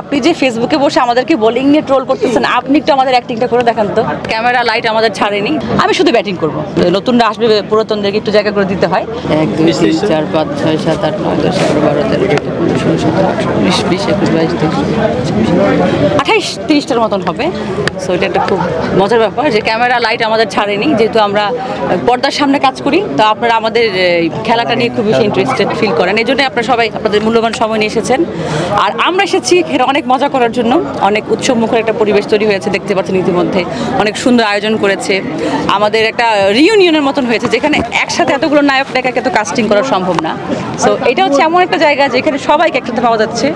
আপনি যে ফেসবুকে বসে আমাদেরকে বোলিং নিয়ে ট্রোল করতেছেন, আপনি একটু আমাদের অ্যাক্টিংটা করে দেখান তো। ক্যামেরা লাইট আমাদের ছাড়েনি, আমি শুধু ব্যাটিং করবো। নতুনরা আসবে, পুরাতনদেরকে একটু জায়গা করে দিতে হয়। 1 2 3 4 5 6 7 8 9 10 11 12 13 14 15 16 17 18 19 20 21 22 23 28-30টার মতন হবে। সো এটা একটা খুব মজার ব্যাপার যে ক্যামেরা লাইট আমাদের ছাড়েনি, যেহেতু আমরা পর্দার সামনে কাজ করি। তো আপনারা আমাদের খেলাটা নিয়ে খুব বেশি ইন্টারেস্টেড ফিল করেন, এই জন্য আপনারা সবাই আপনাদের মূল্যবান সময় নিয়ে এসেছেন। আর আমরা এসেছি এখানে অনেক মজা করার জন্য। অনেক উৎসবমুখর একটা পরিবেশ তৈরি হয়েছে, দেখতে পাচ্ছেন ইতিমধ্যে। অনেক সুন্দর আয়োজন করেছে, আমাদের একটা রিইউনিয়নের মতন হয়েছে, যেখানে একসাথে এতগুলো নায়ক নায়িকাকে তো কাস্টিং করা সম্ভব না। সো এটা হচ্ছে এমন একটা জায়গা যেখানে সবাইকে একসাথে পাওয়া যাচ্ছে,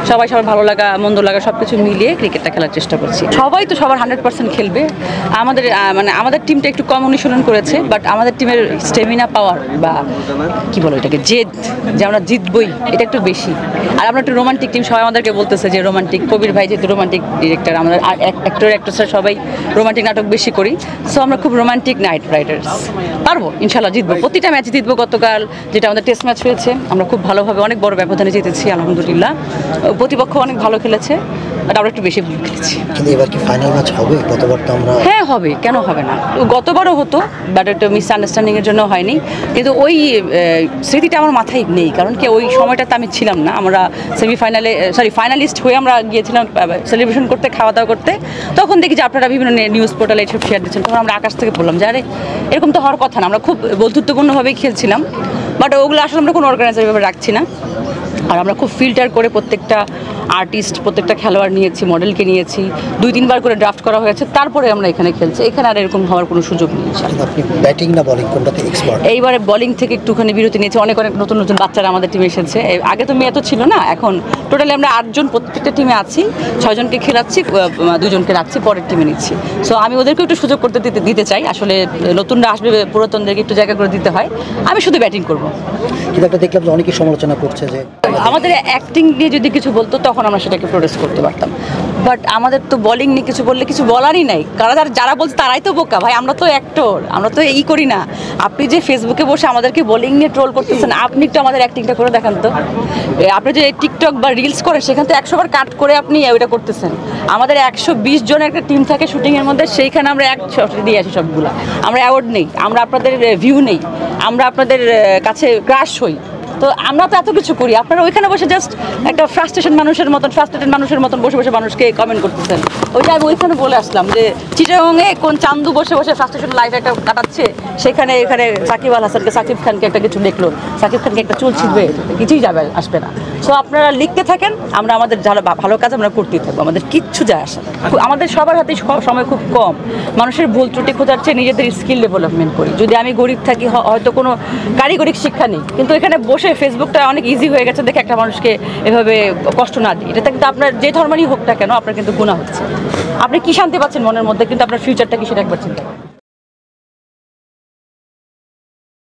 সবাই সবার ভালো লাগা মন্দ লাগা সব কিছু মিলিয়ে ক্রিকেটটা খেলার চেষ্টা করছি। সবাই তো সবার 100% খেলবে। আমাদের আমাদের টিমটা একটু কম অনুশীলন করেছে, বাট আমাদের টিমের স্টেমিনা পাওয়ার বা কি বলো এটাকে, জেদ, যে আমরা জিতবই, এটা একটু বেশি। আর আমরা একটু রোমান্টিক টিম, সবাই আমাদেরকে বলতেছে যে রোমান্টিক। কবির ভাই যেহেতু রোমান্টিক ডিরেক্টর, আমরা অ্যাক্টরসরা সবাই রোমান্টিক নাটক বেশি করি। সো আমরা খুব রোমান্টিক নাইট রাইডার্স। পারবো ইনশাল্লাহ, জিতবো, প্রতিটা ম্যাচ জিতবো। গতকাল যেটা আমাদের টেস্ট ম্যাচ হয়েছে, আমরা খুব ভালোভাবে অনেক বড় ব্যবধানে জিতেছি আলহামদুলিল্লাহ। প্রতিপক্ষ অনেক ভালো খেলেছে, বাট আমরা একটু বেশি ভুল খেলেছি। কিন্তু এবার কি ফাইনাল ম্যাচ হবে? গতবার তো আমরা হ্যাঁ হবে, কেন হবে না? গতবারও হতো, বাট একটা মিসআন্ডারস্ট্যান্ডিংয়ের জন্য হয়নি। কিন্তু ওই স্মৃতিটা আমার মাথায় নেই, কারণ কি ওই সময়টাতে আমি ছিলাম না। আমরা ফাইনালিস্ট হয়ে আমরা গিয়েছিলাম সেলিব্রেশন করতে, খাওয়া দাওয়া করতে। তখন দেখি যে আপনারা বিভিন্ন নিউজ পোর্টালে এসব শেয়ার দিচ্ছেন, তখন আমরা আকাশ থেকে বললাম যে আরে এরকম তো হওয়ার কথা না। আমরা খুব বন্ধুত্বপূর্ণভাবেই খেলছিলাম, বাট ওগুলো আসলে আমরা কোনো অর্গানাইজার ভাবে রাখছি না। আর আমরা খুব ফিল্টার করে প্রত্যেকটা আর্টিস্ট, প্রত্যেকটা খেলোয়াড় নিয়েছি, মডেলকে নিয়েছি, 2-3 বার করে ড্রাফট করা হয়েছে, তারপরে আমরা এখানে খেলছি। এখানে আর এরকম হওয়ার কোনো সুযোগ নেই। আপনি ব্যাটিং না বোলিং কোনটাতে এক্সপার্ট? এইবারে বোলিং থেকে একটুখানি বিরতি নিয়েছি। অনেক নতুন নতুন বাচ্চারা আমাদের টিমে এসেছে। আগে তো মেয়ে তো ছিল না, এখন টোটালি আমরা 8 জন প্রত্যেকটা টিমে আছি। 6 জনকে খেলাচ্ছি, 2 জনকে রাখছি, পরের টিমে নিচ্ছি। সো আমি ওদেরকে একটু সুযোগ করতে দিতে চাই। আসলে নতুনরা আসবে, পুরাতনদেরকে একটু জায়গা করে দিতে হয়। আমি শুধু ব্যাটিং করবো। কিন্তু একটা দেখলাম যে অনেকেই সমালোচনা করছে যে আমাদের অ্যাক্টিং নিয়ে যদি কিছু বলতো তখন আমরা সেটাকে প্রোটেস্ট করতে পারতাম, বাট আমাদের তো বোলিং নিয়ে কিছু বললে কিছু বলারই নাই। কারণ যারা বলছে তারাই তো বোকা ভাই, আমরা তো অ্যাক্টর, আমরা তো করি না। আপনি যে ফেসবুকে বসে আমাদেরকে বোলিং নিয়ে ট্রোল করতেছেন, আপনি একটু আমাদের অ্যাক্টিংটা করে দেখান তো। আপনি যে টিকটক বা রিলস করেন, সেখান থেকে 100 বার কাট করে আপনি ওইটা করতেছেন। আমাদের 120 জনের একটা টিম থাকে শুটিংয়ের মধ্যে, সেইখানে আমরা 100 দিয়ে আসি সবগুলো। আমরা অ্যাওয়ার্ড নেই, আমরা আপনাদের ভিউ নেই, আমরা আপনাদের কাছে ক্রাশ হই। তো আমরা তো এত কিছু করি, আপনারা ওইখানে বসে জাস্ট একটা ফ্রাস্ট্রেটেড মানুষের মতন বসে বসে মানুষকে কমেন্ট করতেছেন। ওইটা আমি ওইখানে বলে আসলাম যে চিটাগংয়ে কোন চান্দু বসে বসে ফ্রাস্ট্রেশন লাইফ একটা কাটাচ্ছে, সেখানে এখানে সাকিব আল হাসানকে, সাকিব খানকে একটা কিছু দেখলো, সাকিব খানকে একটা চুল ছিঁড়বে, কিছুই আসবে না। সো আপনারা লিখতে থাকেন, আমরা আমাদের যারা ভালো কাজ আমরা করতেই থাকবো, আমাদের কিচ্ছু যায় আসে না। আমাদের সবার হাতেই সময় খুব কম। মানুষের ভুল ত্রুটি খোঁজার চেয়ে নিজেদের স্কিল ডেভেলপমেন্ট করি। যদি আমি গরিব থাকি, হয়তো কোনো কারিগরিক শিক্ষা নেই, কিন্তু এখানে বসে ফেসবুকটা অনেক ইজি হয়ে গেছে দেখে একটা মানুষকে এভাবে কষ্ট না দিই। এটা কিন্তু আপনার যে ধর্মেরই হোক না কেন, আপনার কিন্তু গুনাহ হচ্ছে। আপনি কি শান্তি পাচ্ছেন মনের মধ্যে, কিন্তু আপনার ফিউচারটা কি সেটা একবার চিন্তা করেন।